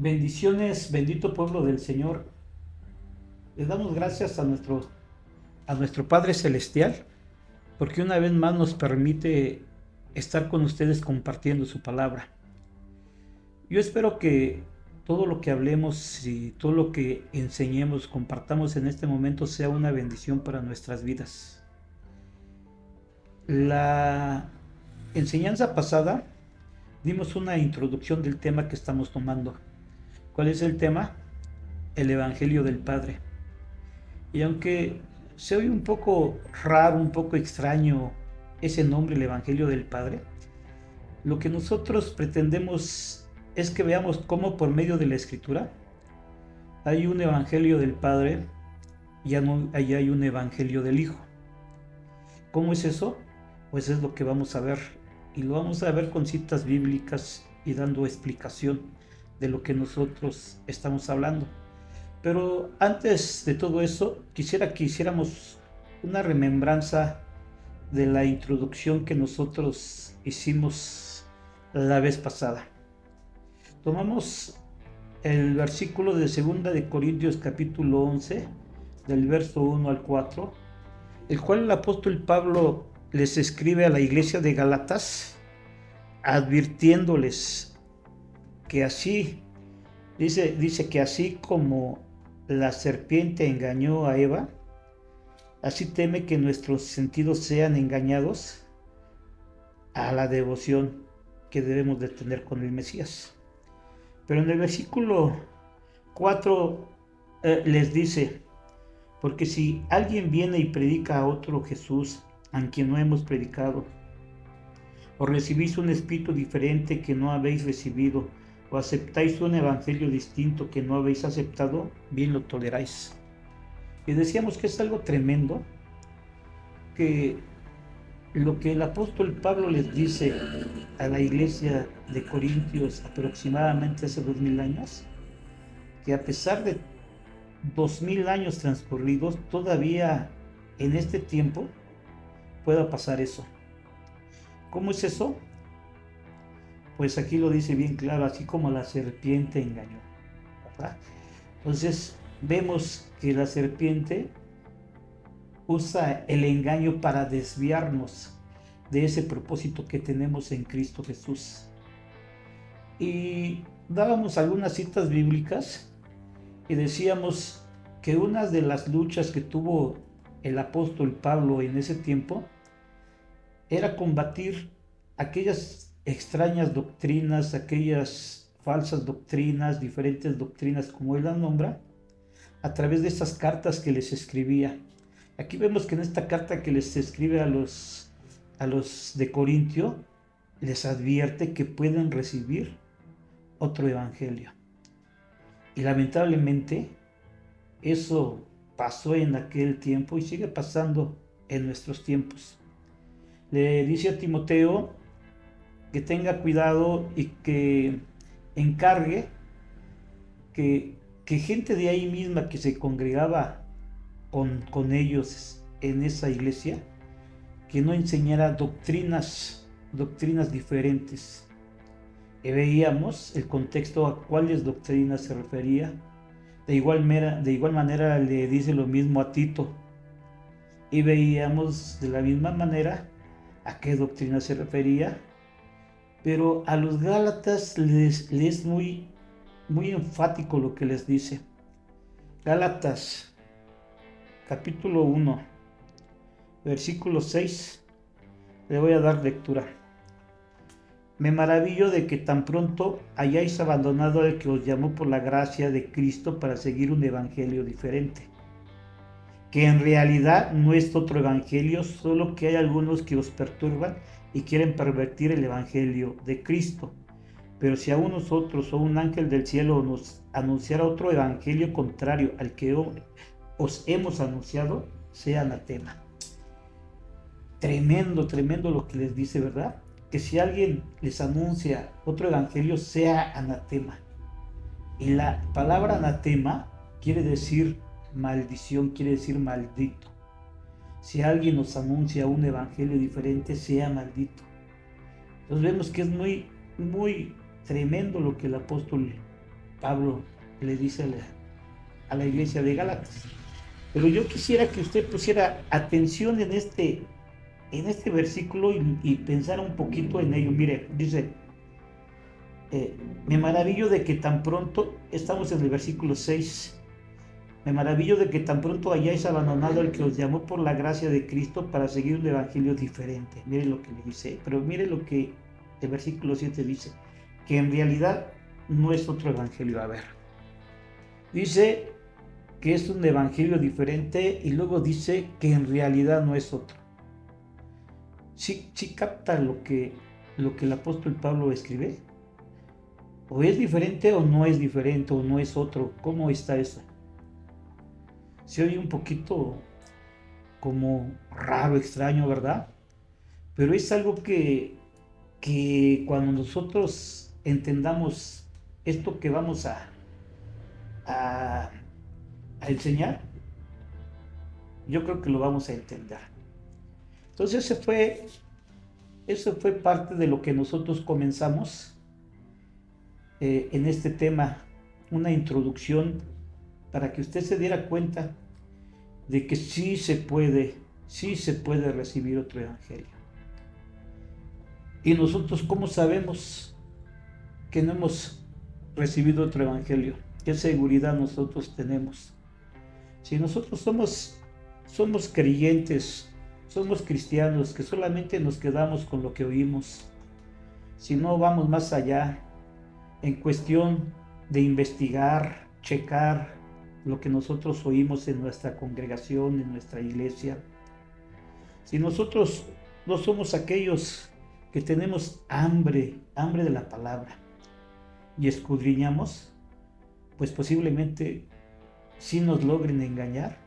Bendiciones, bendito pueblo del Señor. Le damos gracias a nuestro Padre Celestial porque una vez más nos permite estar con ustedes compartiendo su palabra. Yo espero que todo lo que hablemos y todo lo que enseñemos, compartamos en este momento sea una bendición para nuestras vidas. La enseñanza pasada dimos una introducción del tema que estamos tomando. ¿Cuál es el tema? El Evangelio del Padre. Y aunque se oye un poco raro, un poco extraño ese nombre, el Evangelio del Padre, lo que nosotros pretendemos es que veamos cómo por medio de la Escritura hay un Evangelio del Padre y ahí hay un Evangelio del Hijo. ¿Cómo es eso? Pues es lo que vamos a ver. Y lo vamos a ver con citas bíblicas y dando explicación de lo que nosotros estamos hablando. Pero antes de todo eso, quisiera que hiciéramos una remembranza de la introducción que nosotros hicimos la vez pasada. Tomamos el versículo de 2 de Corintios capítulo 11, del verso 1 al 4, el cual el apóstol Pablo les escribe a la iglesia de Gálatas, advirtiéndoles que así, dice que así como la serpiente engañó a Eva, así teme que nuestros sentidos sean engañados a la devoción que debemos de tener con el Mesías. Pero en el versículo 4 les dice, porque si alguien viene y predica a otro Jesús, a quien no hemos predicado, o recibís un espíritu diferente que no habéis recibido, o aceptáis un evangelio distinto que no habéis aceptado, bien lo toleráis. Y decíamos que es algo tremendo, que lo que el apóstol Pablo les dice a la iglesia de Corintios aproximadamente hace 2000 años, que a pesar de 2000 años transcurridos, todavía en este tiempo pueda pasar eso. ¿Cómo es eso? Pues aquí lo dice bien claro, así como la serpiente engañó, ¿verdad? Entonces vemos que la serpiente usa el engaño para desviarnos de ese propósito que tenemos en Cristo Jesús. Y dábamos algunas citas bíblicas y decíamos que una de las luchas que tuvo el apóstol Pablo en ese tiempo era combatir aquellas extrañas doctrinas, aquellas falsas doctrinas, diferentes doctrinas como él las nombra, a través de esas cartas que les escribía. Aquí vemos que en esta carta que les escribe a los de Corintio, les advierte que pueden recibir otro evangelio. Y lamentablemente eso pasó en aquel tiempo y sigue pasando en nuestros tiempos. Le dice a Timoteo que tenga cuidado y que encargue que gente de ahí misma que se congregaba con ellos en esa iglesia, que no enseñara doctrinas diferentes. Y veíamos el contexto a cuáles doctrinas se refería. De igual manera le dice lo mismo a Tito. Y veíamos de la misma manera a qué doctrina se refería. Pero a los Gálatas les es muy enfático lo que les dice. Gálatas capítulo 1, versículo 6, le voy a dar lectura. Me maravillo de que tan pronto hayáis abandonado al que os llamó por la gracia de Cristo para seguir un evangelio diferente, que en realidad no es otro evangelio, solo que hay algunos que os perturban y quieren pervertir el evangelio de Cristo. Pero si aún nosotros o un ángel del cielo nos anunciara otro evangelio contrario al que os hemos anunciado, sea anatema. Tremendo lo que les dice, ¿verdad? Que si alguien les anuncia otro evangelio, sea anatema. Y la palabra anatema quiere decir maldición, quiere decir maldito. Si alguien nos anuncia un evangelio diferente, sea maldito. Entonces vemos que es muy tremendo lo que el apóstol Pablo le dice a la iglesia de Gálatas. Pero yo quisiera que usted pusiera atención en este versículo y pensara un poquito en ello. Mire, dice, me maravillo de que tan pronto, estamos en el versículo 6, me maravillo de que tan pronto hayáis abandonado al que os llamó por la gracia de Cristo para seguir un evangelio diferente. Mire lo que le dice, pero mire lo que el versículo 7 dice, que en realidad no es otro evangelio. A ver, dice que es un evangelio diferente y luego dice que en realidad no es otro. ¿Sí capta lo que el apóstol Pablo escribe? ¿O es diferente o no es diferente o no es otro? ¿Cómo está eso? Se oye un poquito como raro, extraño, ¿verdad? Pero es algo que cuando nosotros entendamos esto que vamos a enseñar, yo creo que lo vamos a entender. Entonces eso fue parte de lo que nosotros comenzamos en este tema, una introducción para que usted se diera cuenta de que sí se puede recibir otro evangelio. Y nosotros, ¿cómo sabemos que no hemos recibido otro evangelio? ¿Qué seguridad nosotros tenemos? Si nosotros somos creyentes, somos cristianos, que solamente nos quedamos con lo que oímos, si no vamos más allá en cuestión de investigar, checar lo que nosotros oímos en nuestra congregación, en nuestra iglesia, si nosotros no somos aquellos que tenemos hambre de la palabra y escudriñamos, pues posiblemente sí nos logren engañar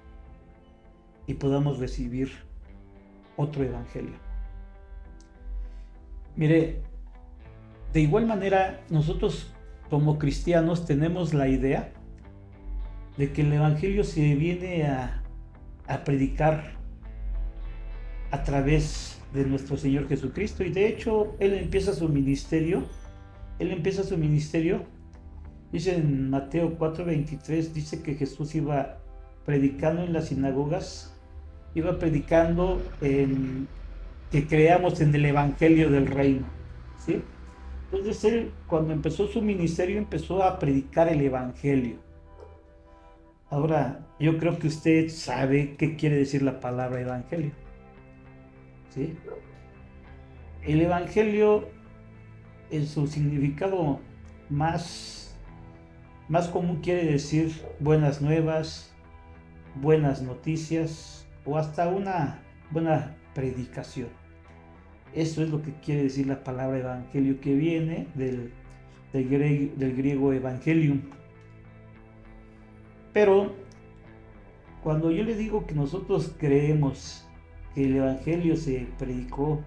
y podamos recibir otro evangelio. Mire, de igual manera, nosotros como cristianos tenemos la idea de que el evangelio se viene a predicar a través de nuestro Señor Jesucristo, y de hecho Él empieza su ministerio, dice en Mateo 4:23, dice que Jesús iba predicando en las sinagogas, iba predicando que creamos en el evangelio del reino, ¿sí? Entonces Él, cuando empezó su ministerio, empezó a predicar el evangelio. Ahora, yo creo que usted sabe qué quiere decir la palabra evangelio, ¿sí? El evangelio, en su significado más común, quiere decir buenas nuevas, buenas noticias o hasta una buena predicación. Eso es lo que quiere decir la palabra evangelio, que viene del griego evangelium. Pero cuando yo le digo que nosotros creemos que el evangelio se predicó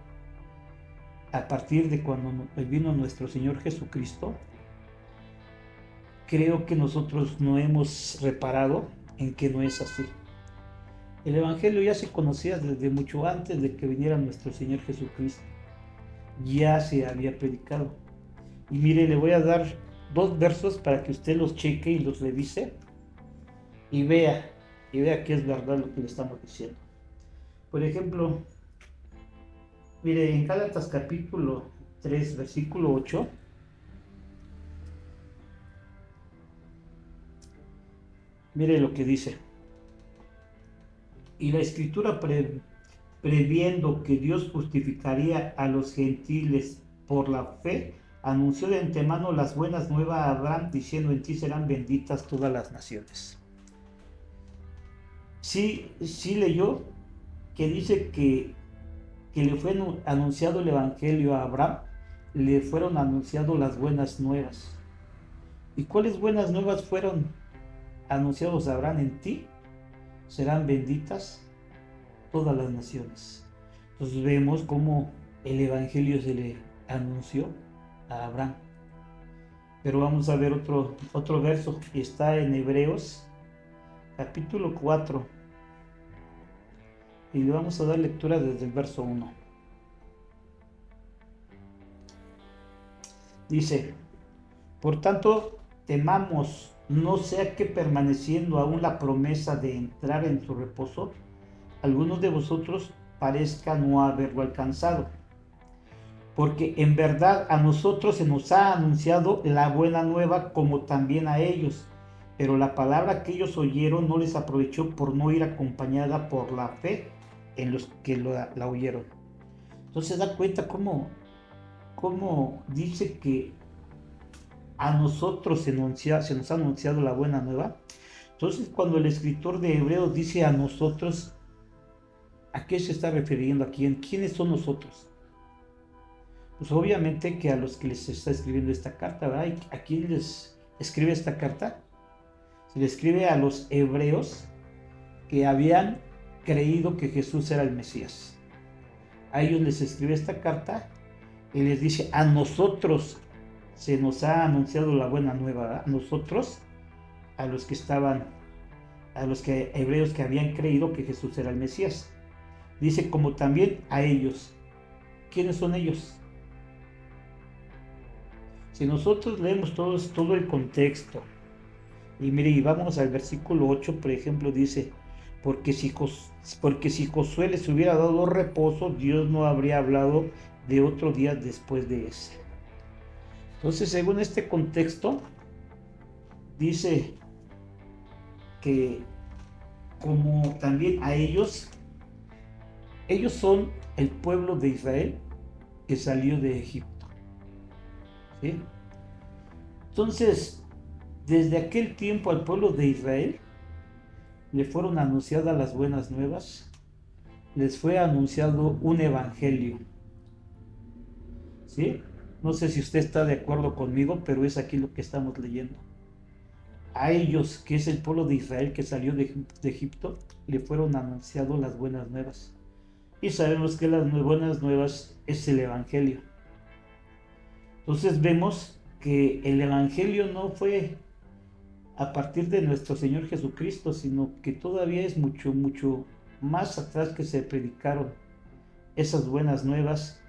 a partir de cuando vino nuestro Señor Jesucristo, creo que nosotros no hemos reparado en que no es así. El evangelio ya se conocía desde mucho antes de que viniera nuestro Señor Jesucristo. Ya se había predicado. Y mire, le voy a dar 2 versos para que usted los cheque y los revise y vea que es verdad lo que le estamos diciendo. Por ejemplo, mire, en Gálatas capítulo 3, versículo 8, mire lo que dice. Y la escritura previendo que Dios justificaría a los gentiles por la fe, anunció de antemano las buenas nuevas a Abraham, diciendo: en ti serán benditas todas las naciones. Sí leyó que dice que le fue anunciado el evangelio a Abraham, le fueron anunciadas las buenas nuevas. ¿Y cuáles buenas nuevas fueron anunciados a Abraham? En ti serán benditas todas las naciones. Entonces vemos cómo el evangelio se le anunció a Abraham. Pero vamos a ver otro verso, que está en Hebreos capítulo 4, y le vamos a dar lectura desde el verso 1. Dice: por tanto, temamos, no sea que permaneciendo aún la promesa de entrar en su reposo, algunos de vosotros parezca no haberlo alcanzado. Porque en verdad a nosotros se nos ha anunciado la buena nueva como también a ellos, pero la palabra que ellos oyeron no les aprovechó por no ir acompañada por la fe en los que la oyeron. Entonces da cuenta cómo dice que a nosotros se nos ha anunciado la buena nueva. Entonces cuando el escritor de Hebreos dice a nosotros, ¿a qué se está refiriendo aquí? ¿Quiénes son nosotros? Pues obviamente que a los que les está escribiendo esta carta, ¿verdad? ¿A quién les escribe esta carta? Se le escribe a los hebreos que habían creído que Jesús era el Mesías. A ellos les escribe esta carta y les dice, a nosotros se nos ha anunciado la buena nueva, ¿verdad? A nosotros, a los que hebreos que habían creído que Jesús era el Mesías. Dice, como también a ellos. ¿Quiénes son ellos? Si nosotros leemos todo el contexto, y mire, y vamos al versículo 8, por ejemplo, dice, porque si Josué les hubiera dado reposo, Dios no habría hablado de otro día después de ese. Entonces, según este contexto, dice que como también a ellos son el pueblo de Israel que salió de Egipto. ¿Sí? Entonces, desde aquel tiempo al pueblo de Israel le fueron anunciadas las buenas nuevas, les fue anunciado un evangelio. ¿Sí? No sé si usted está de acuerdo conmigo, pero es aquí lo que estamos leyendo. A ellos, que es el pueblo de Israel que salió de Egipto, le fueron anunciadas las buenas nuevas. Y sabemos que las buenas nuevas es el evangelio. Entonces vemos que el evangelio no fue a partir de nuestro Señor Jesucristo, sino que todavía es mucho más atrás que se predicaron esas buenas nuevas,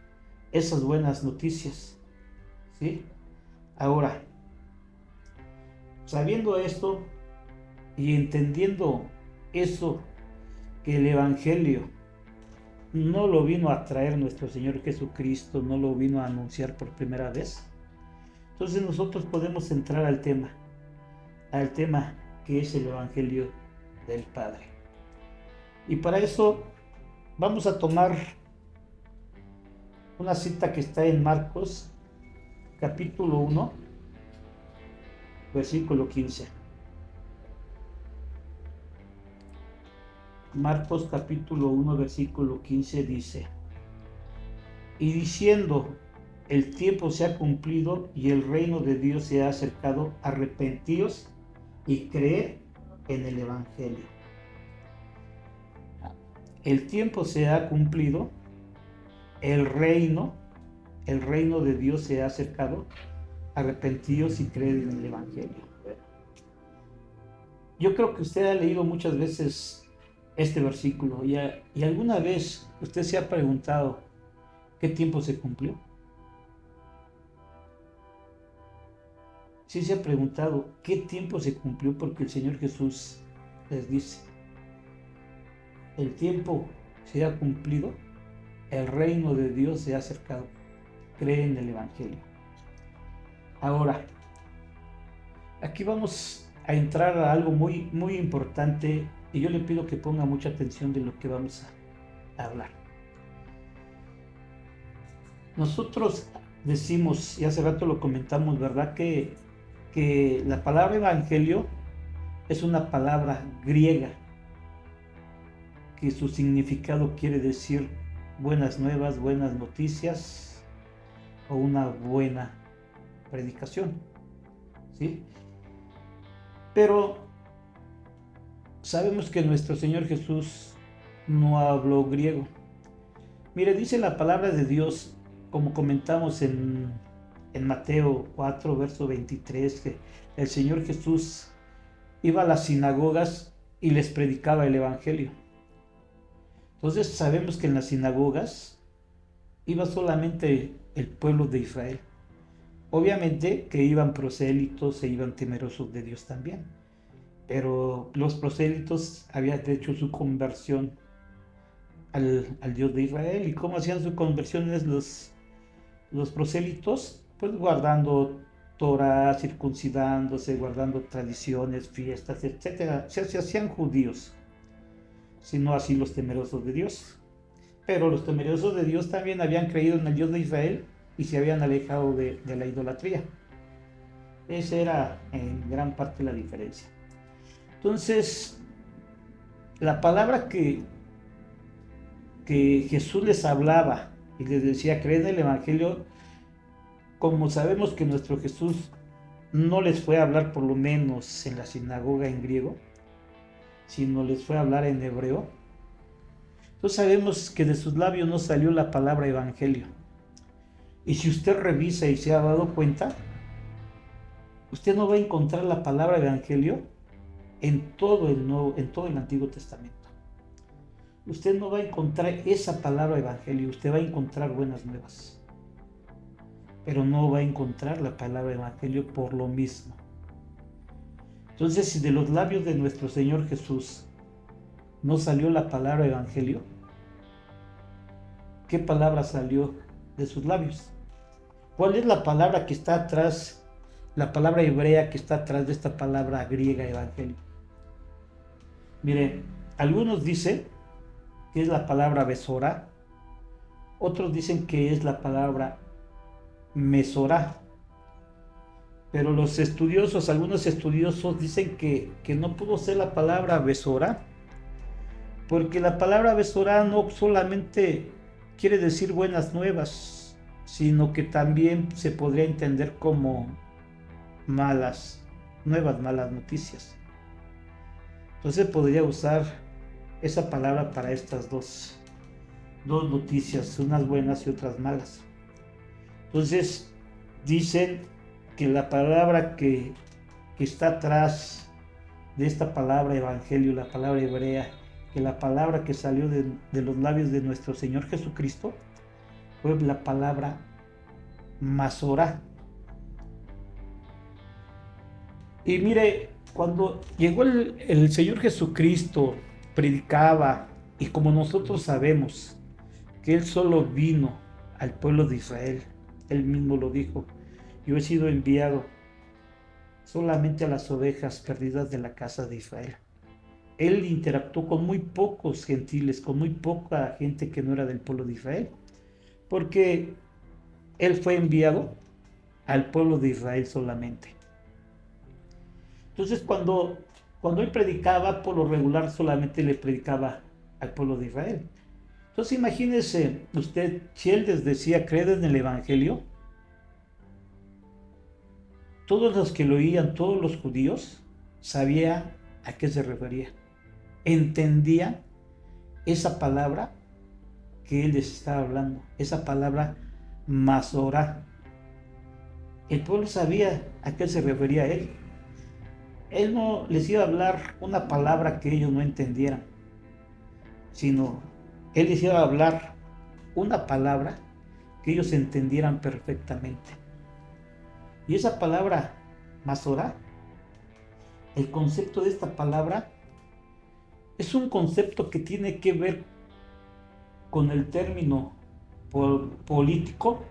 esas buenas noticias. ¿Sí? Ahora, sabiendo esto y entendiendo eso, que el evangelio no lo vino a traer nuestro Señor Jesucristo, no lo vino a anunciar por primera vez, entonces nosotros podemos entrar al tema que es el evangelio del Padre. Y para eso vamos a tomar una cita que está en Marcos capítulo 1 versículo 15. Marcos capítulo 1 versículo 15 dice, y diciendo, el tiempo se ha cumplido y el reino de Dios se ha acercado, arrepentíos y creed en el evangelio. El tiempo se ha cumplido, el reino de Dios se ha acercado, arrepentíos y creed en el evangelio. Yo creo que usted ha leído muchas veces este versículo y alguna vez usted se ha preguntado ¿qué tiempo se cumplió? Sí se ha preguntado ¿qué tiempo se cumplió? Porque el Señor Jesús les dice, el tiempo se ha cumplido, el reino de Dios se ha acercado, cree en el evangelio. Ahora, aquí vamos a entrar a algo muy, muy importante y yo le pido que ponga mucha atención de lo que vamos a hablar. Nosotros decimos, y hace rato lo comentamos, ¿verdad? Que la palabra evangelio es una palabra griega, que su significado quiere decir buenas nuevas, buenas noticias o una buena predicación, ¿sí? Pero sabemos que nuestro Señor Jesús no habló griego. Mire, dice la palabra de Dios, como comentamos en Mateo 4, verso 23, que el Señor Jesús iba a las sinagogas y les predicaba el evangelio. Entonces sabemos que en las sinagogas iba solamente el pueblo de Israel. Obviamente que iban prosélitos e iban temerosos de Dios también, pero los prosélitos habían hecho su conversión al Dios de Israel. ¿Y cómo hacían su conversión los prosélitos? Pues guardando Torah, circuncidándose, guardando tradiciones, fiestas, etcétera. Se hacían judíos, sino así los temerosos de Dios. Pero los temerosos de Dios también habían creído en el Dios de Israel y se habían alejado de la idolatría. Esa era en gran parte la diferencia. Entonces, la palabra que Jesús les hablaba y les decía, creen en el Evangelio, como sabemos que nuestro Jesús no les fue a hablar por lo menos en la sinagoga en griego, sino les fue a hablar en hebreo. Entonces sabemos que de sus labios no salió la palabra Evangelio. Y si usted revisa y se ha dado cuenta, usted no va a encontrar la palabra Evangelio en todo el Antiguo Testamento. Usted no va a encontrar esa palabra Evangelio, usted va a encontrar buenas nuevas. Pero no va a encontrar la palabra Evangelio por lo mismo. Entonces, si de los labios de nuestro Señor Jesús no salió la palabra Evangelio, ¿qué palabra salió de sus labios? ¿Cuál es la palabra que está atrás, la palabra hebrea que está atrás de esta palabra griega Evangelio? Mire, algunos dicen que es la palabra besorá, otros dicen que es la palabra mesorá, pero algunos estudiosos dicen que no pudo ser la palabra besorá, porque la palabra besorá no solamente quiere decir buenas nuevas, sino que también se podría entender como malas noticias. Entonces podría usar esa palabra para estas dos noticias, unas buenas y otras malas. Entonces dicen que la palabra que está atrás de esta palabra evangelio, la palabra hebrea, que la palabra que salió de los labios de nuestro Señor Jesucristo fue la palabra Masorá. Y mire, cuando llegó el Señor Jesucristo, predicaba, y como nosotros sabemos que Él solo vino al pueblo de Israel, Él mismo lo dijo, yo he sido enviado solamente a las ovejas perdidas de la casa de Israel. Él interactuó con muy pocos gentiles, con muy poca gente que no era del pueblo de Israel, porque Él fue enviado al pueblo de Israel solamente. Entonces cuando Él predicaba, por lo regular solamente le predicaba al pueblo de Israel. Entonces imagínese usted, si Él les decía, creed en el Evangelio, todos los que lo oían, todos los judíos, sabían a qué se refería. Entendían esa palabra que Él les estaba hablando, esa palabra Masorá. El pueblo sabía a qué se refería a Él. Él no les iba a hablar una palabra que ellos no entendieran, sino Él les iba a hablar una palabra que ellos entendieran perfectamente. Y esa palabra Masorá, el concepto de esta palabra es un concepto que tiene que ver con el término político,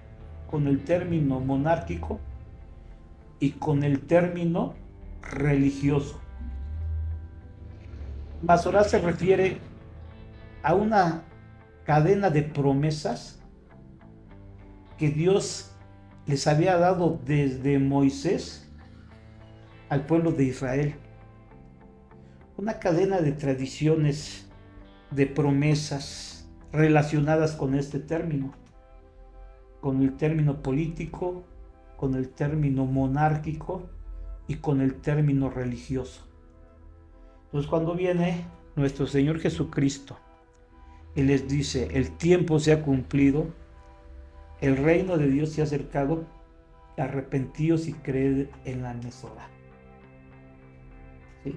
con el término monárquico y con el término religioso. Masorá se refiere a una cadena de promesas que Dios les había dado desde Moisés al pueblo de Israel. Una cadena de tradiciones, de promesas relacionadas con este término, con el término político, con el término monárquico y con el término religioso. Entonces cuando viene nuestro Señor Jesucristo y les dice, el tiempo se ha cumplido, el reino de Dios se ha acercado, arrepentíos y creed en la Mesorá. ¿Sí?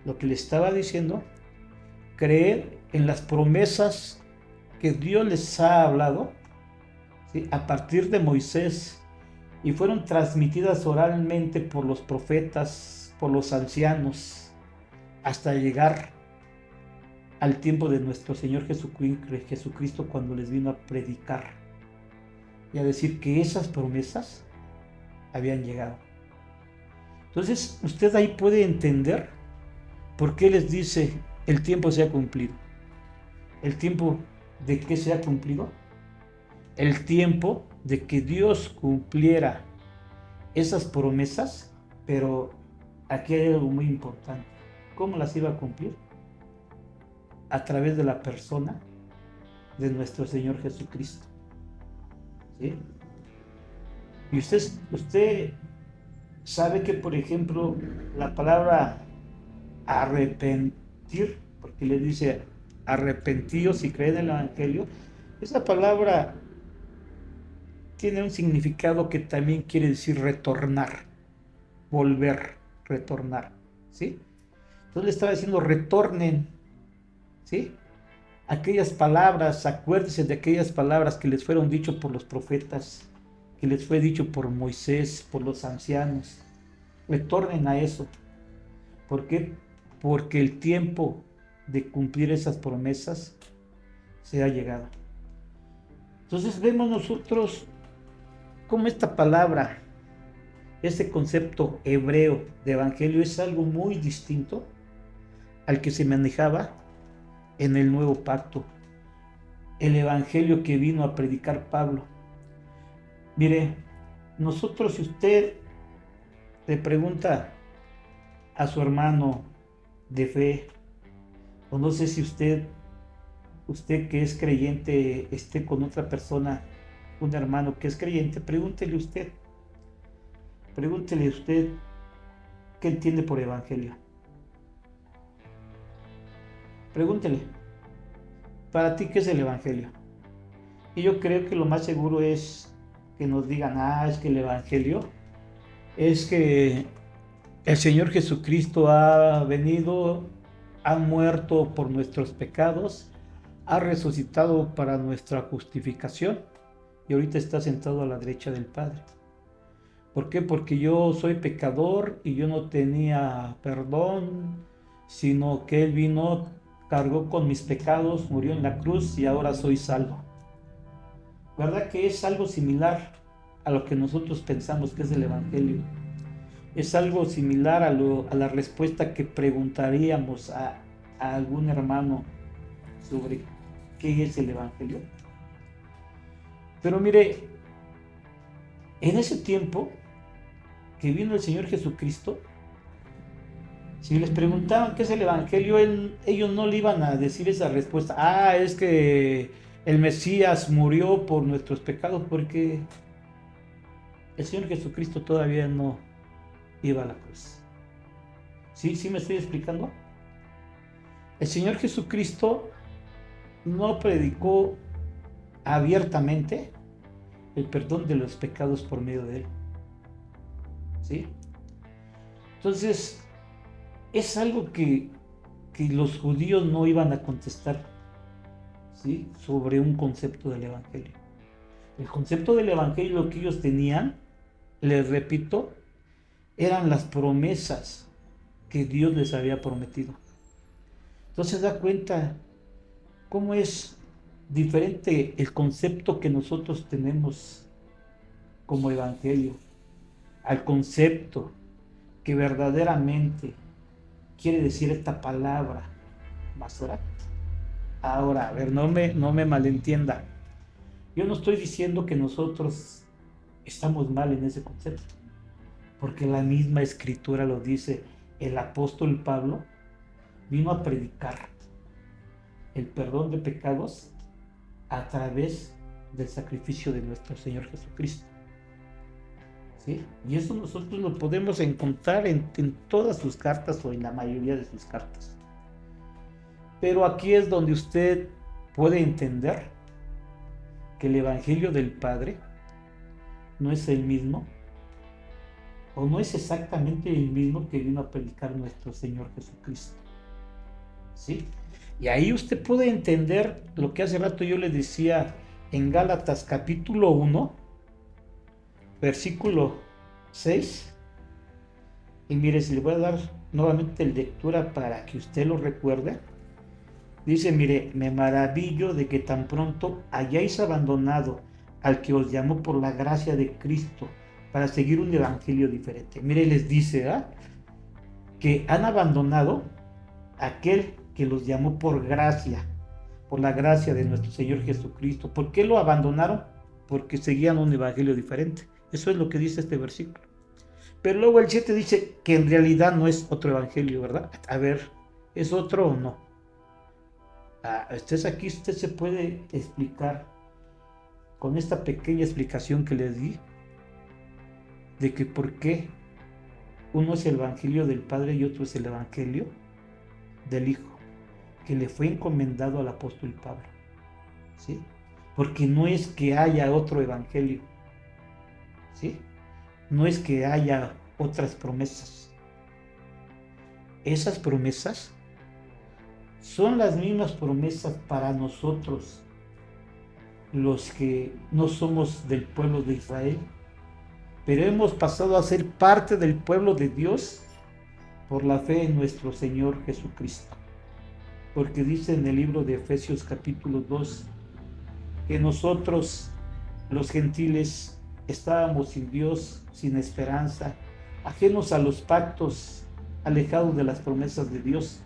Lo que le estaba diciendo, creer en las promesas que Dios les ha hablado, ¿sí? A partir de Moisés y fueron transmitidas oralmente por los profetas, por los ancianos, hasta llegar al tiempo de nuestro Señor Jesucristo, cuando les vino a predicar y a decir que esas promesas habían llegado. Entonces usted ahí puede entender por qué les dice: el tiempo se ha cumplido. ¿El tiempo de qué se ha cumplido? El tiempo de que Dios cumpliera esas promesas, pero aquí hay algo muy importante. ¿Cómo las iba a cumplir? A través de la persona de nuestro Señor Jesucristo. ¿Sí? Y usted sabe que, por ejemplo, la palabra arrepentir, porque le dice arrepentíos y creen en el Evangelio, esa palabra tiene un significado que también quiere decir retornar, volver, retornar, ¿sí? Entonces le estaba diciendo: retornen, ¿sí? Aquellas palabras, acuérdense de aquellas palabras que les fueron dicho por los profetas, que les fue dicho por Moisés, por los ancianos. Retornen a eso. ¿Por qué? Porque el tiempo de cumplir esas promesas se ha llegado. Entonces vemos nosotros cómo esta palabra, este concepto hebreo de evangelio, es algo muy distinto al que se manejaba en el Nuevo Pacto, el evangelio que vino a predicar Pablo. Mire, nosotros, si usted le pregunta a su hermano de fe, o no sé si usted que es creyente esté con otra persona, un hermano que es creyente, pregúntele usted qué entiende por evangelio. Pregúntele: para ti, ¿qué es el evangelio? Y yo creo que lo más seguro es que nos digan: es que el evangelio es que el Señor Jesucristo ha venido, ha muerto por nuestros pecados, ha resucitado para nuestra justificación y ahorita está sentado a la derecha del Padre. ¿Por qué? Porque yo soy pecador y yo no tenía perdón, sino que Él vino, cargó con mis pecados, murió en la cruz y ahora soy salvo. ¿Verdad que es algo similar a lo que nosotros pensamos que es el evangelio? Es algo similar a la respuesta que preguntaríamos a algún hermano sobre qué es el evangelio. Pero mire, en ese tiempo que vino el Señor Jesucristo, si les preguntaban qué es el evangelio, ellos no le iban a decir esa respuesta: es que el Mesías murió por nuestros pecados, porque el Señor Jesucristo todavía no iba a la cruz. ¿Sí me estoy explicando? El Señor Jesucristo no predicó abiertamente el perdón de los pecados por medio de Él. ¿Sí? Entonces, es algo que los judíos no iban a contestar, ¿sí?, sobre un concepto del evangelio. El concepto del evangelio, lo que ellos tenían, les repito, eran las promesas que Dios les había prometido. Entonces da cuenta cómo es diferente el concepto que nosotros tenemos como evangelio al concepto que verdaderamente quiere decir esta palabra basura. Ahora, a ver, no me malentienda. Yo no estoy diciendo que nosotros estamos mal en ese concepto, porque la misma escritura lo dice. El apóstol Pablo vino a predicar el perdón de pecados a través del sacrificio de nuestro Señor Jesucristo. ¿Sí? Y eso nosotros lo podemos encontrar en todas sus cartas, o en la mayoría de sus cartas. Pero aquí es donde usted puede entender que el evangelio del Padre no es el mismo, o no es exactamente el mismo que vino a predicar nuestro Señor Jesucristo. ¿Sí? Y ahí usted puede entender lo que hace rato yo le decía en Gálatas capítulo 1, versículo 6. Y mire, si le voy a dar nuevamente lectura para que usted lo recuerde. Dice, mire, me maravillo de que tan pronto hayáis abandonado al que os llamó por la gracia de Cristo para seguir un evangelio diferente. Mire, les dice que han abandonado a aquel que los llamó por gracia, por la gracia de nuestro Señor Jesucristo. ¿Por qué lo abandonaron? Porque seguían un evangelio diferente. Eso es lo que dice este versículo. Pero luego el 7 dice que en realidad no es otro evangelio, ¿verdad? A ver, ¿es otro o no? Aquí usted se puede explicar con esta pequeña explicación que les di de que por qué uno es el evangelio del Padre y otro es el evangelio del Hijo, que le fue encomendado al apóstol Pablo, ¿sí? Porque no es que haya otro evangelio, ¿sí? No es que haya otras promesas. Esas promesas son las mismas promesas para nosotros, los que no somos del pueblo de Israel, pero hemos pasado a ser parte del pueblo de Dios por la fe en nuestro Señor Jesucristo. Porque dice en el libro de Efesios capítulo 2 que nosotros, los gentiles, estábamos sin Dios, sin esperanza, ajenos a los pactos, alejados de las promesas de Dios,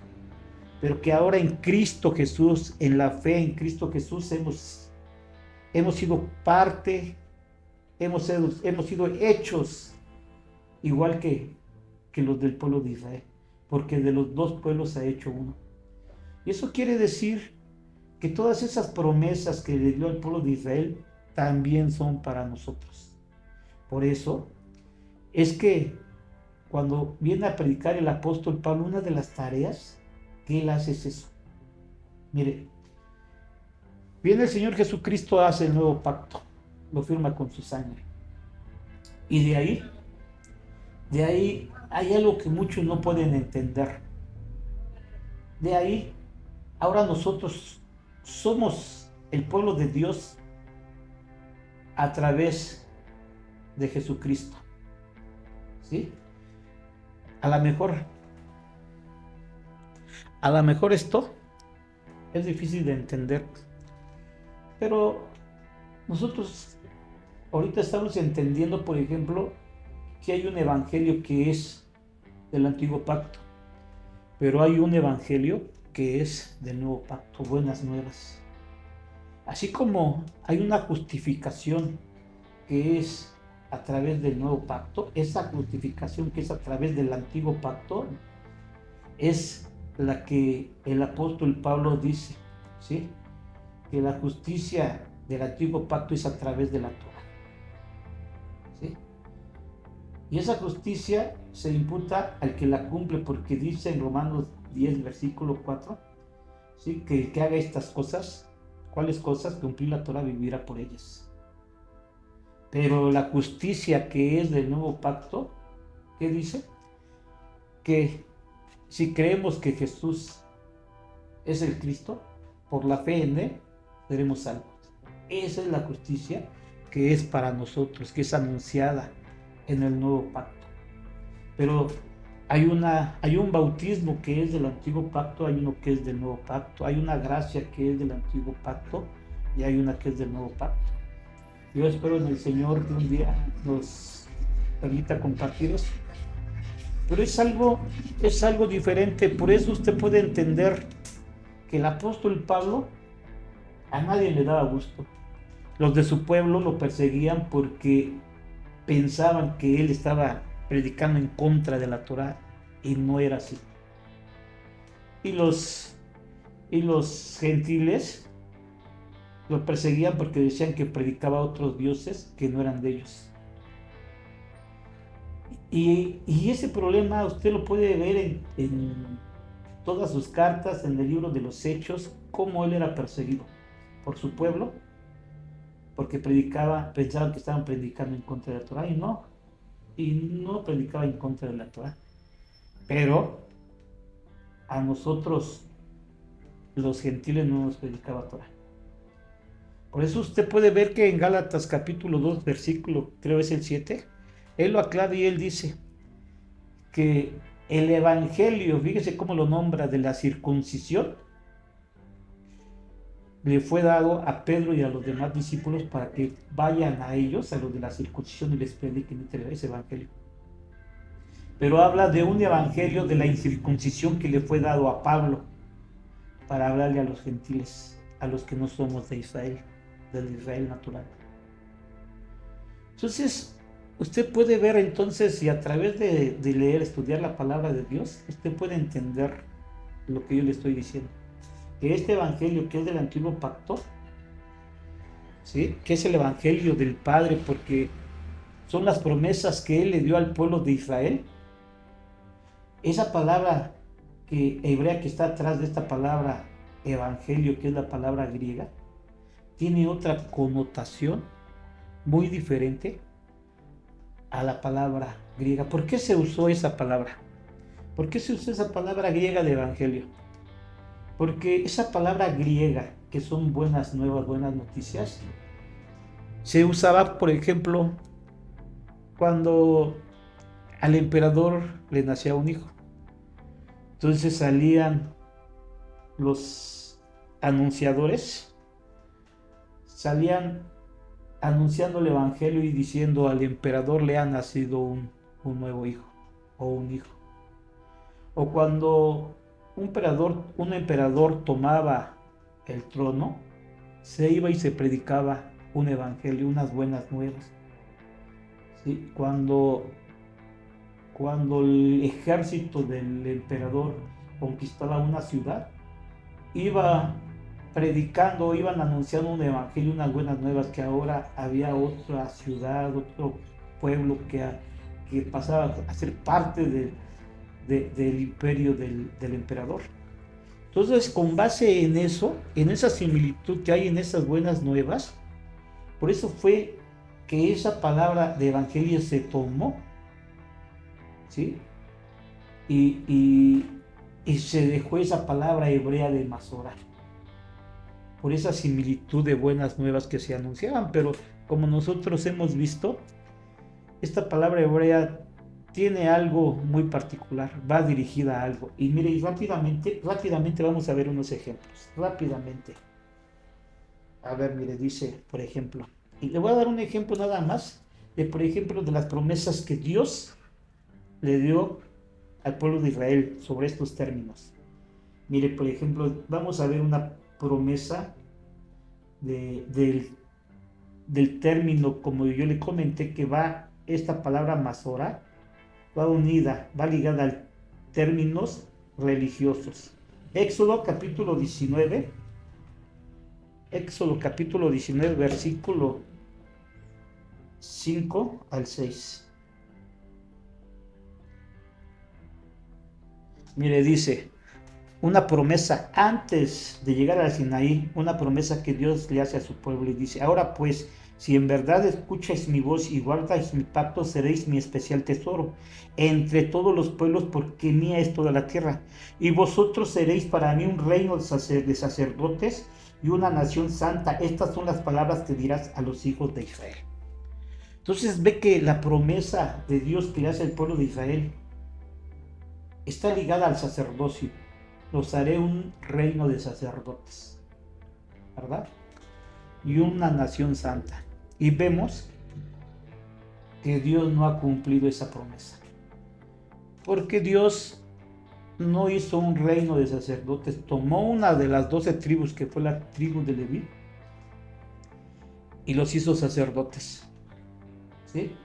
pero que ahora en Cristo Jesús, en la fe en Cristo Jesús, hemos sido parte, hemos sido hechos igual que los del pueblo de Israel, porque de los dos pueblos se ha hecho uno. Y eso quiere decir que todas esas promesas que le dio al pueblo de Israel también son para nosotros. Por eso es que cuando viene a predicar el apóstol Pablo, una de las tareas que él hace es eso. Mire, viene el Señor Jesucristo, hace el nuevo pacto, lo firma con su sangre. Y de ahí hay algo que muchos no pueden entender. De ahí, ahora nosotros somos el pueblo de Dios a través de Jesucristo. ¿Sí? A lo mejor esto es difícil de entender, pero nosotros ahorita estamos entendiendo, por ejemplo, que hay un evangelio que es del antiguo pacto, pero hay un evangelio que es del nuevo pacto, buenas nuevas. Así como hay una justificación que es a través del nuevo pacto, esa justificación que es a través del antiguo pacto es la que el apóstol Pablo dice, ¿sí? Que la justicia del antiguo pacto es a través de la Torá, ¿sí? Y esa justicia se imputa al que la cumple, porque dice en Romanos 10, versículo 4, ¿sí? Que el que haga estas cosas, ¿cuáles cosas? Cumplir la Torá, vivirá por ellas. Pero la justicia que es del nuevo pacto, ¿qué dice? Que si creemos que Jesús es el Cristo, por la fe en Él, seremos salvos. Esa es la justicia que es para nosotros, que es anunciada en el nuevo pacto. Pero hay un bautismo que es del antiguo pacto, hay uno que es del nuevo pacto, hay una gracia que es del antiguo pacto y hay una que es del nuevo pacto. Yo espero en el Señor que un día nos permita compartir eso. Pero es algo diferente, por eso usted puede entender que el apóstol Pablo a nadie le daba gusto. Los de su pueblo lo perseguían porque pensaban que él estaba predicando en contra de la Torá y no era así. Y los gentiles lo perseguían porque decían que predicaba a otros dioses que no eran de ellos. Y ese problema usted lo puede ver en todas sus cartas, en el libro de los Hechos, cómo él era perseguido por su pueblo, porque pensaban que estaban predicando en contra de la Torá, y no predicaba en contra de la Torá. Pero a nosotros, los gentiles, no nos predicaba Torá. Por eso usted puede ver que en Gálatas capítulo 2, versículo, creo es el 7, él lo aclara y él dice que el evangelio, fíjese cómo lo nombra, de la circuncisión, le fue dado a Pedro y a los demás discípulos para que vayan a ellos, a los de la circuncisión, y les prediquen ese evangelio. Pero habla de un evangelio de la incircuncisión que le fue dado a Pablo para hablarle a los gentiles, a los que no somos de Israel, del Israel natural. Entonces, usted puede ver entonces, y a través de leer, estudiar la palabra de Dios, usted puede entender lo que yo le estoy diciendo. Que este evangelio que es del antiguo pacto, ¿sí?, que es el evangelio del Padre, porque son las promesas que Él le dio al pueblo de Israel. Esa palabra hebrea que está atrás de esta palabra evangelio, que es la palabra griega, tiene otra connotación muy diferente a la palabra griega. ¿Por qué se usó esa palabra? ¿Por qué se usó esa palabra griega de evangelio? Porque esa palabra griega, que son buenas nuevas, buenas noticias, se usaba, por ejemplo, cuando al emperador le nacía un hijo. Entonces salían los anunciadores, salían anunciando el evangelio y diciendo: al emperador le ha nacido un nuevo hijo o un hijo. O cuando un emperador tomaba el trono, se iba y se predicaba un evangelio, unas buenas nuevas. ¿Sí? Cuando el ejército del emperador conquistaba una ciudad, iba predicando, iban anunciando un evangelio, unas buenas nuevas, que ahora había otra ciudad, otro pueblo que pasaba a ser parte del imperio del emperador. Entonces, con base en eso, en esa similitud que hay en esas buenas nuevas, por eso fue que esa palabra de evangelio se tomó, ¿sí? Y se dejó esa palabra hebrea de Masorá, por esa similitud de buenas nuevas que se anunciaban. Pero como nosotros hemos visto, esta palabra hebrea tiene algo muy particular, va dirigida a algo. Y mire, rápidamente vamos a ver unos ejemplos, rápidamente. A ver, mire, dice, por ejemplo, y le voy a dar un ejemplo nada más, por ejemplo, de las promesas que Dios le dio al pueblo de Israel sobre estos términos. Mire, por ejemplo, vamos a ver una promesa del término, como yo le comenté, que va esta palabra Masorá, va ligada a términos religiosos. Éxodo capítulo 19, versículo 5 al 6. Mire, dice, una promesa antes de llegar al Sinaí, una promesa que Dios le hace a su pueblo, y dice: ahora pues, si en verdad escucháis mi voz y guardáis mi pacto, seréis mi especial tesoro entre todos los pueblos, porque mía es toda la tierra, y vosotros seréis para mí un reino de sacerdotes y una nación santa. Estas son las palabras que dirás a los hijos de Israel. Entonces ve que la promesa de Dios que le hace al pueblo de Israel está ligada al sacerdocio. Los haré un reino de sacerdotes, ¿verdad? Y una nación santa. Y vemos que Dios no ha cumplido esa promesa, porque Dios no hizo un reino de sacerdotes. Tomó una de las 12 tribus, que fue la tribu de Leví, y los hizo sacerdotes, ¿sí?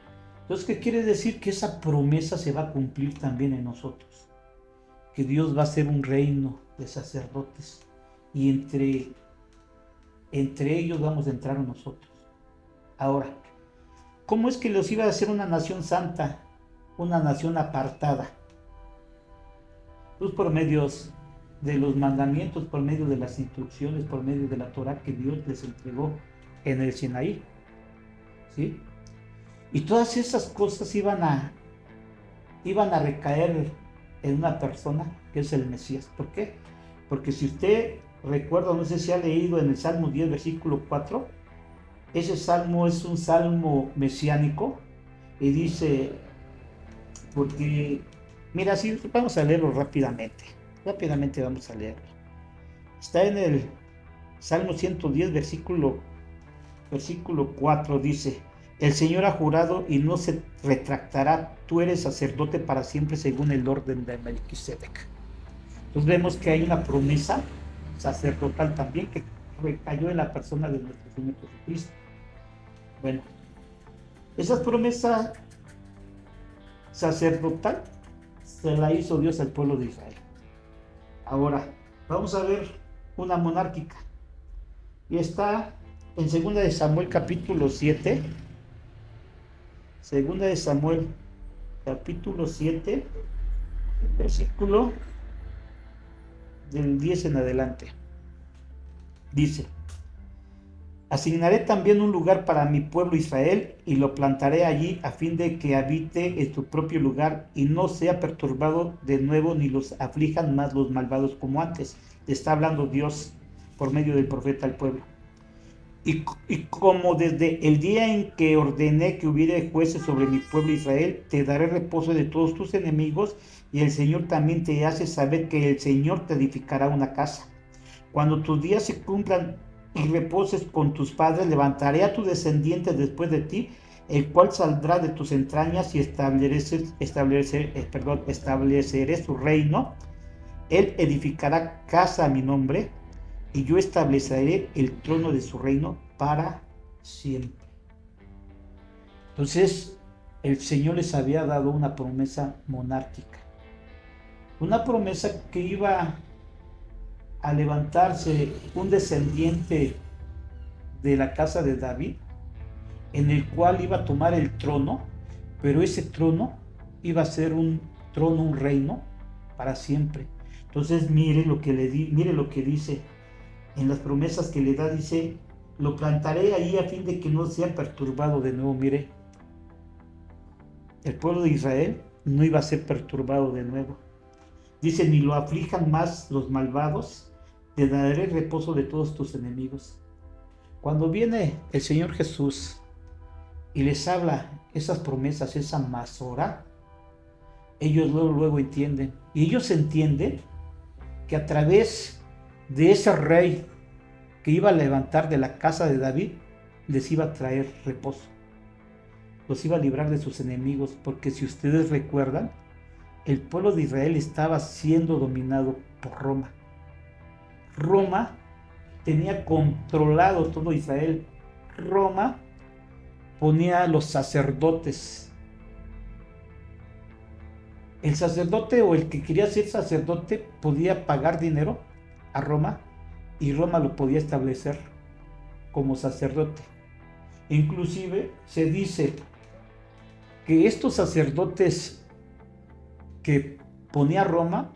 Entonces, ¿qué quiere decir? Que esa promesa se va a cumplir también en nosotros, que Dios va a ser un reino de sacerdotes, y entre ellos vamos a entrar nosotros. Ahora, ¿cómo es que los iba a hacer una nación santa, una nación apartada? Pues por medio de los mandamientos, por medio de las instrucciones, por medio de la Torá que Dios les entregó en el Sinaí, ¿sí? Y todas esas cosas iban a recaer en una persona, que es el Mesías. ¿Por qué? Porque si usted recuerda, no sé si ha leído en el Salmo 10, versículo 4, ese salmo es un salmo mesiánico y dice, porque, mira, sí, vamos a leerlo rápidamente vamos a leerlo. Está en el Salmo 110, versículo 4, dice, el Señor ha jurado y no se retractará, tú eres sacerdote para siempre según el orden de Melquisedec. Entonces vemos que hay una promesa sacerdotal también que recayó en la persona de nuestro Señor Jesucristo. Bueno, esa promesa sacerdotal se la hizo Dios al pueblo de Israel. Ahora, vamos a ver una monárquica. Y está en 2 de Samuel capítulo 7. 2 de Samuel capítulo 7, versículo del 10 en adelante. Dice, asignaré también un lugar para mi pueblo Israel y lo plantaré allí a fin de que habite en su propio lugar y no sea perturbado de nuevo ni los aflijan más los malvados como antes. Está hablando Dios por medio del profeta al pueblo. Y como desde el día en que ordené que hubiera jueces sobre mi pueblo Israel, te daré reposo de todos tus enemigos, y el Señor también te hace saber que el Señor te edificará una casa. Cuando tus días se cumplan y reposes con tus padres, levantaré a tu descendiente después de ti, el cual saldrá de tus entrañas y estableceré su reino. Él edificará casa a mi nombre, y yo estableceré el trono de su reino para siempre. Entonces, el Señor les había dado una promesa monárquica. Una promesa que iba a levantarse un descendiente de la casa de David, en el cual iba a tomar el trono, pero ese trono iba a ser un trono, un reino para siempre. Entonces, mire lo que dice. En las promesas que le da, dice, lo plantaré ahí a fin de que no sea perturbado de nuevo. Mire, el pueblo de Israel no iba a ser perturbado de nuevo. Dice, ni lo aflijan más los malvados, te daré reposo de todos tus enemigos. Cuando viene el Señor Jesús y les habla esas promesas, esa Masorá, ellos luego entienden. Y ellos entienden que a través de ese rey que iba a levantar de la casa de David, les iba a traer reposo. Los iba a librar de sus enemigos, porque si ustedes recuerdan, el pueblo de Israel estaba siendo dominado por Roma. Roma tenía controlado todo Israel. Roma ponía a los sacerdotes. El sacerdote o el que quería ser sacerdote podía pagar dinero a Roma y Roma lo podía establecer como sacerdote. Inclusive se dice que estos sacerdotes que ponía Roma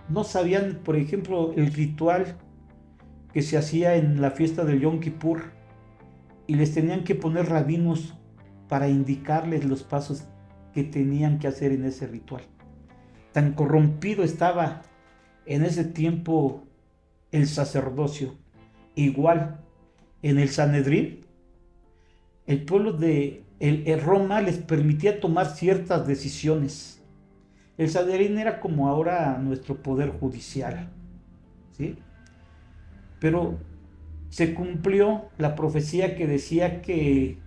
no sabían, por ejemplo, el ritual que se hacía en la fiesta del Yom Kippur, y les tenían que poner rabinos para indicarles los pasos que tenían que hacer en ese ritual. Tan corrompido estaba en ese tiempo el sacerdocio. Igual en el Sanedrín, el pueblo de Roma les permitía tomar ciertas decisiones. El Sanedrín era como ahora nuestro poder judicial, ¿sí? Pero se cumplió la profecía que decía que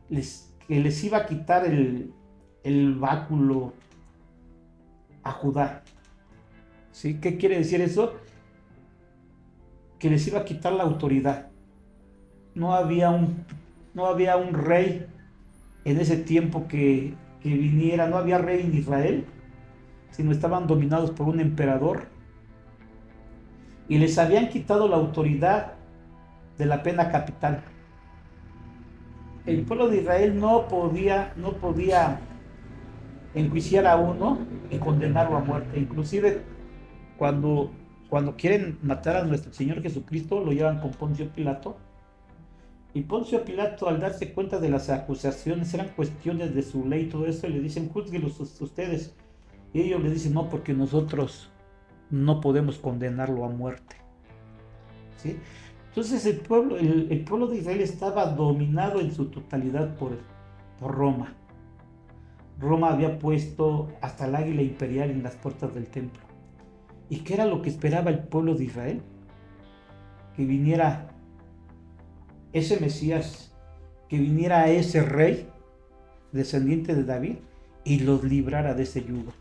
les iba a quitar el báculo a Judá. ¿Sí? ¿Qué quiere decir eso? Que les iba a quitar la autoridad. No había un rey en ese tiempo que viniera, no había rey en Israel, sino estaban dominados por un emperador, y les habían quitado la autoridad de la pena capital. El pueblo de Israel no podía enjuiciar a uno y condenarlo a muerte. Inclusive cuando quieren matar a nuestro Señor Jesucristo, lo llevan con Poncio Pilato. Y Poncio Pilato, al darse cuenta de las acusaciones, eran cuestiones de su ley y todo eso, le dicen, júzguelos ustedes. Y ellos le dicen, no, porque nosotros no podemos condenarlo a muerte. ¿sí? Entonces el pueblo de Israel estaba dominado en su totalidad por Roma. Roma había puesto hasta el águila imperial en las puertas del templo. ¿Y qué era lo que esperaba el pueblo de Israel? Que viniera ese Mesías, que viniera ese rey descendiente de David y los librara de ese yugo.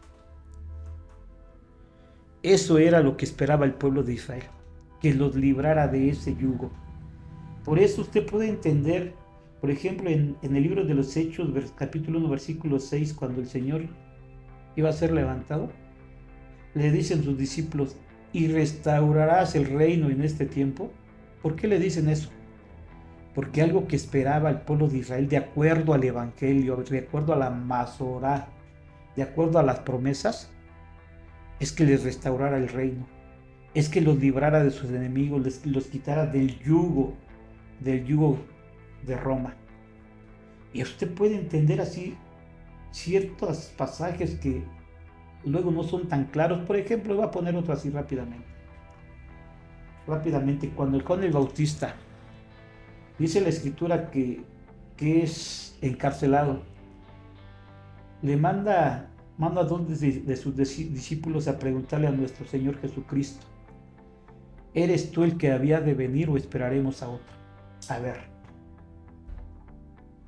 Eso era lo que esperaba el pueblo de Israel, que los librara de ese yugo. Por eso usted puede entender, por ejemplo, en el libro de los Hechos, capítulo 1, versículo 6, cuando el Señor iba a ser levantado, le dicen sus discípulos, ¿y restaurarás el reino en este tiempo? ¿Por qué le dicen eso? Porque algo que esperaba el pueblo de Israel, de acuerdo al Evangelio, de acuerdo a la Masorá, de acuerdo a las promesas, es que les restaurara el reino, es que los librara de sus enemigos, los quitara del yugo de Roma. Y usted puede entender así ciertos pasajes que luego no son tan claros. Por ejemplo, voy a poner otro así rápidamente. Cuando Juan el Bautista, dice la escritura que es encarcelado, le manda a dos de sus discípulos a preguntarle a nuestro Señor Jesucristo, ¿eres tú el que había de venir o esperaremos a otro? A ver,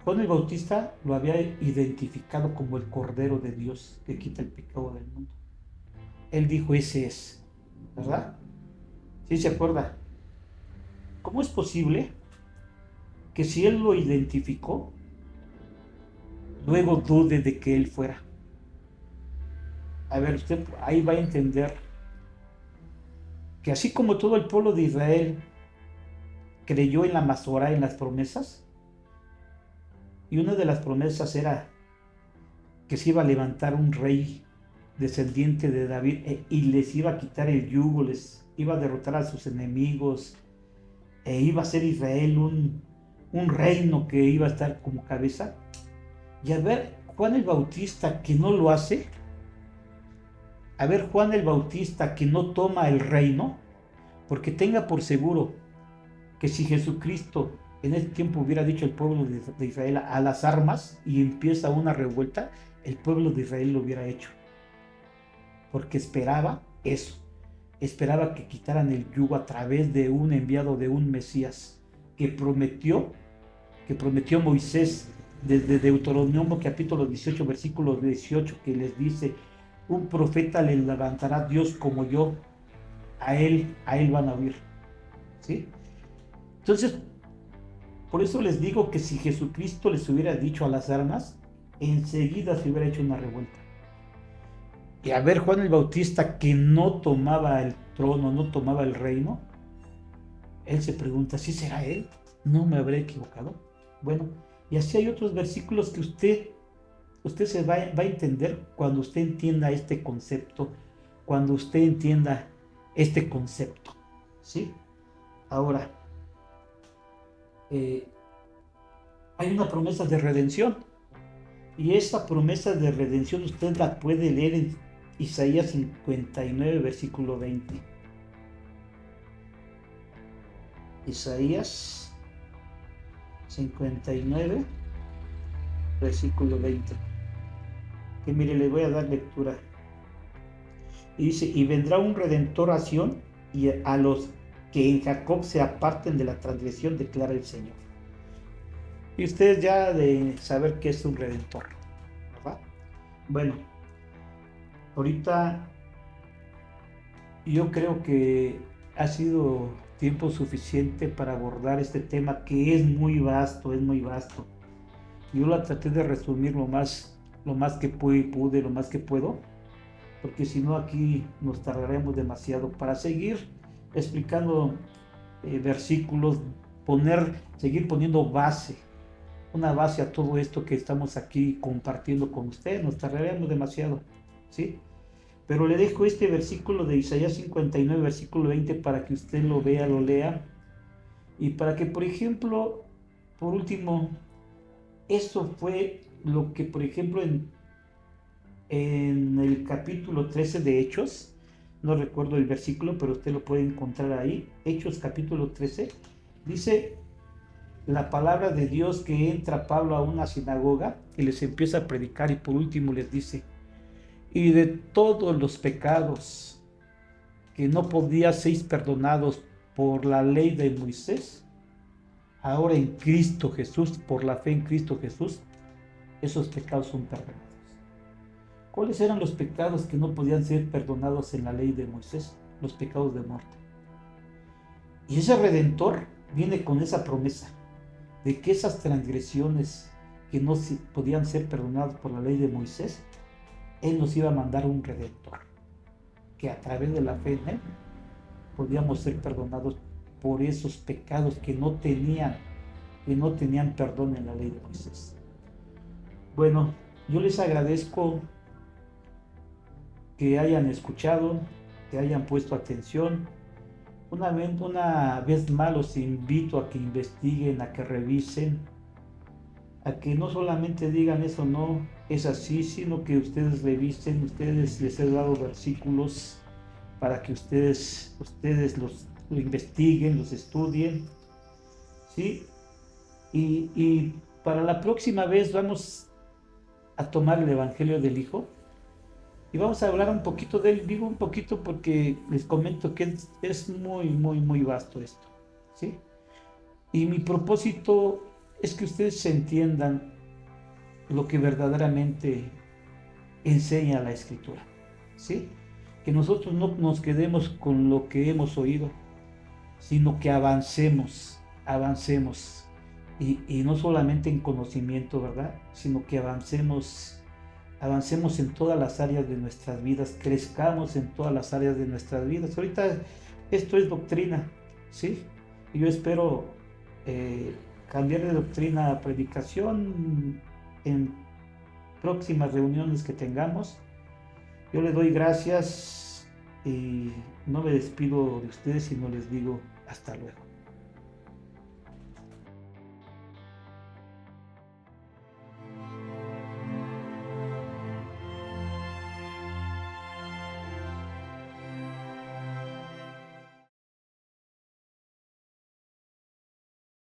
Juan el Bautista lo había identificado como el Cordero de Dios que quita el pecado del mundo. Él dijo, ese es, ¿verdad? ¿Sí se acuerda? ¿Cómo es posible que si él lo identificó, luego dude de que él fuera? A ver, usted ahí va a entender que así como todo el pueblo de Israel creyó en la Masorá, en las promesas, y una de las promesas era que se iba a levantar un rey descendiente de David y les iba a quitar el yugo, les iba a derrotar a sus enemigos, e iba a ser Israel un reino que iba a estar como cabeza. Y a ver, Juan el Bautista que no lo hace, a ver, Juan el Bautista que no toma el reino, porque tenga por seguro que si Jesucristo en ese tiempo hubiera dicho al pueblo de Israel a las armas y empieza una revuelta, el pueblo de Israel lo hubiera hecho. Porque esperaba eso. Esperaba que quitaran el yugo a través de un enviado, de un Mesías que prometió Moisés desde Deuteronomio capítulo 18, versículo 18, que les dice, un profeta le levantará Dios como yo, a él van a oír. ¿Sí? Entonces, por eso les digo que si Jesucristo les hubiera dicho a las armas, enseguida se hubiera hecho una revuelta. Y a ver, Juan el Bautista que no tomaba el trono, no tomaba el reino, él se pregunta, ¿sí será él? ¿No me habré equivocado? Bueno, y así hay otros versículos que usted se va a entender cuando usted entienda este concepto, cuando usted entienda este concepto, ¿sí? Ahora, hay una promesa de redención, y esa promesa de redención usted la puede leer en Isaías 59, versículo 20. Isaías 59, versículo 20. Que mire, le voy a dar lectura. Y dice, y vendrá un redentor a Sión, y a los que en Jacob se aparten de la transgresión, declara el Señor. Y ustedes ya de saber qué es un redentor, ¿verdad? Bueno, ahorita yo creo que ha sido tiempo suficiente para abordar este tema que es muy vasto, es muy vasto. Yo lo traté de resumir lo más que pude, lo más que puedo, porque si no aquí nos tardaremos demasiado para seguir explicando versículos, seguir poniendo una base a todo esto que estamos aquí compartiendo con ustedes. Nos tardaremos demasiado, ¿sí? Pero le dejo este versículo de Isaías 59, versículo 20, para que usted lo vea, lo lea, y para que, por ejemplo, por último, eso fue lo que, por ejemplo, en el capítulo 13 de Hechos, no recuerdo el versículo, pero usted lo puede encontrar ahí, Hechos capítulo 13, dice la palabra de Dios que entra Pablo a una sinagoga y les empieza a predicar y por último les dice, y de todos los pecados que no podían ser perdonados por la ley de Moisés, ahora en Cristo Jesús, por la fe en Cristo Jesús, esos pecados son perdonados. ¿Cuáles eran los pecados que no podían ser perdonados en la ley de Moisés? Los pecados de muerte. Y ese Redentor viene con esa promesa de que esas transgresiones que no podían ser perdonadas por la ley de Moisés, Él nos iba a mandar un Redentor, que a través de la fe en Él podíamos ser perdonados por esos pecados que no tenían perdón en la ley de Moisés. Bueno, yo les agradezco que hayan escuchado, que hayan puesto atención. Una vez más los invito a que investiguen, a que revisen, a que no solamente digan eso no es así, sino que ustedes revisen, ustedes les he dado versículos para que ustedes lo investiguen, los estudien, ¿sí? Y para la próxima vez vamos a tomar el Evangelio del Hijo y vamos a hablar un poquito de él. Digo un poquito porque les comento que es muy vasto esto, ¿sí? Y mi propósito es que ustedes entiendan lo que verdaderamente enseña la Escritura, ¿sí? Que nosotros no nos quedemos con lo que hemos oído, sino que avancemos y no solamente en conocimiento, ¿verdad? Sino que avancemos en todas las áreas de nuestras vidas, crezcamos en todas las áreas de nuestras vidas. Ahorita esto es doctrina, ¿sí? Y yo espero cambiar de doctrina a predicación en próximas reuniones que tengamos. Yo les doy gracias y no me despido de ustedes, sino les digo hasta luego.